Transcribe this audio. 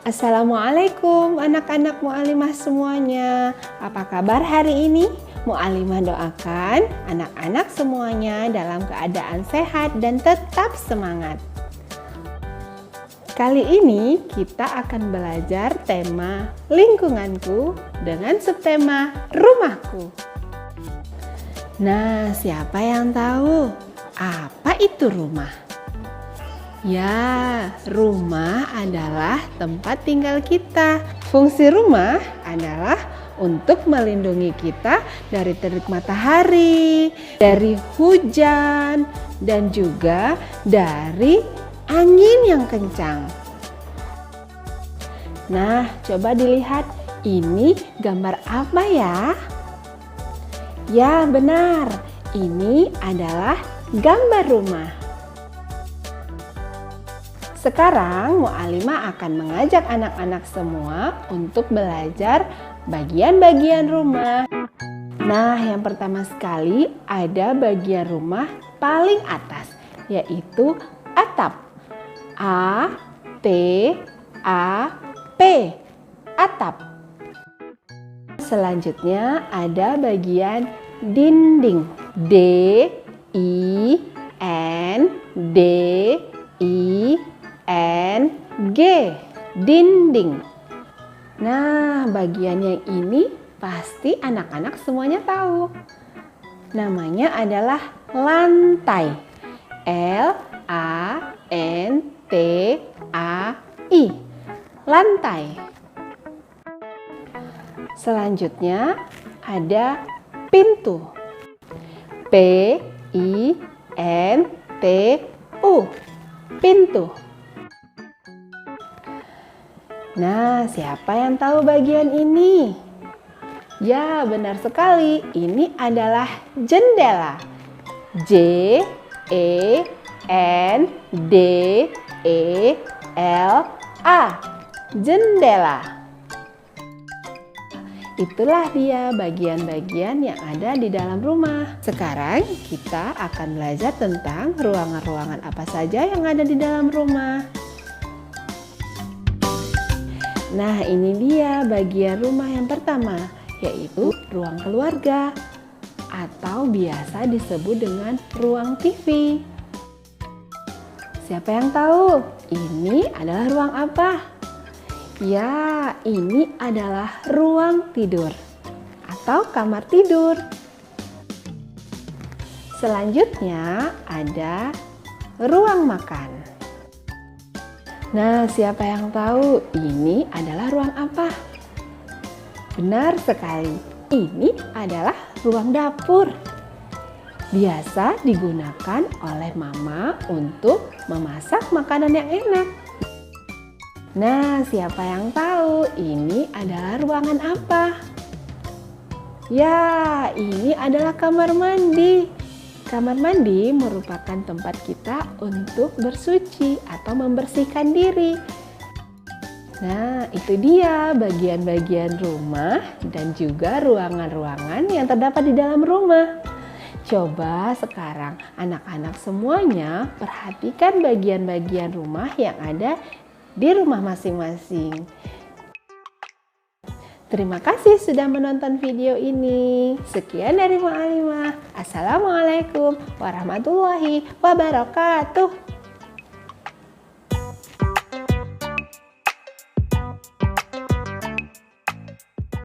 Assalamualaikum anak-anak mu'alimah semuanya. Apa kabar hari ini? Mu'alimah doakan anak-anak semuanya dalam keadaan sehat dan tetap semangat. Kali ini kita akan belajar tema lingkunganku dengan subtema rumahku. Nah, siapa yang tahu apa itu rumah? Ya, rumah adalah tempat tinggal kita. Fungsi rumah adalah untuk melindungi kita dari terik matahari, dari hujan, dan juga dari angin yang kencang. Nah, coba dilihat ini gambar apa ya? Ya, benar. Ini adalah gambar rumah. Sekarang Mu'alimah akan mengajak anak-anak semua untuk belajar bagian-bagian rumah. Nah, yang pertama sekali ada bagian rumah paling atas, yaitu atap. A-T-A-P, atap. Selanjutnya ada bagian dinding. D-I-N-D-I-N-G, dinding. Nah, bagian yang ini pasti anak-anak semuanya tahu. Namanya adalah lantai. L-A-N-T-A-I, lantai. Selanjutnya ada pintu. P-I-N-T-U, pintu. Nah, siapa yang tahu bagian ini? Ya, benar sekali. Ini adalah jendela. J-E-N-D-E-L-A, jendela. Itulah dia bagian-bagian yang ada di dalam rumah. Sekarang kita akan belajar tentang ruangan-ruangan apa saja yang ada di dalam rumah. Nah, ini dia bagian rumah yang pertama, yaitu ruang keluarga atau biasa disebut dengan ruang TV. Siapa yang tahu ini adalah ruang apa? Ya, ini adalah ruang tidur atau kamar tidur. Selanjutnya ada ruang makan. Nah, siapa yang tahu ini adalah ruang apa? Benar sekali, ini adalah ruang dapur. Biasa digunakan oleh mama untuk memasak makanan yang enak. Nah, siapa yang tahu ini adalah ruangan apa? Ya, ini adalah kamar mandi. Kamar mandi merupakan tempat kita untuk bersuci atau membersihkan diri. Nah, itu dia bagian-bagian rumah dan juga ruangan-ruangan yang terdapat di dalam rumah. Coba sekarang anak-anak semuanya perhatikan bagian-bagian rumah yang ada di rumah masing-masing. Terima kasih sudah menonton video ini. Sekian dari Mu'alimah. Assalamualaikum warahmatullahi wabarakatuh.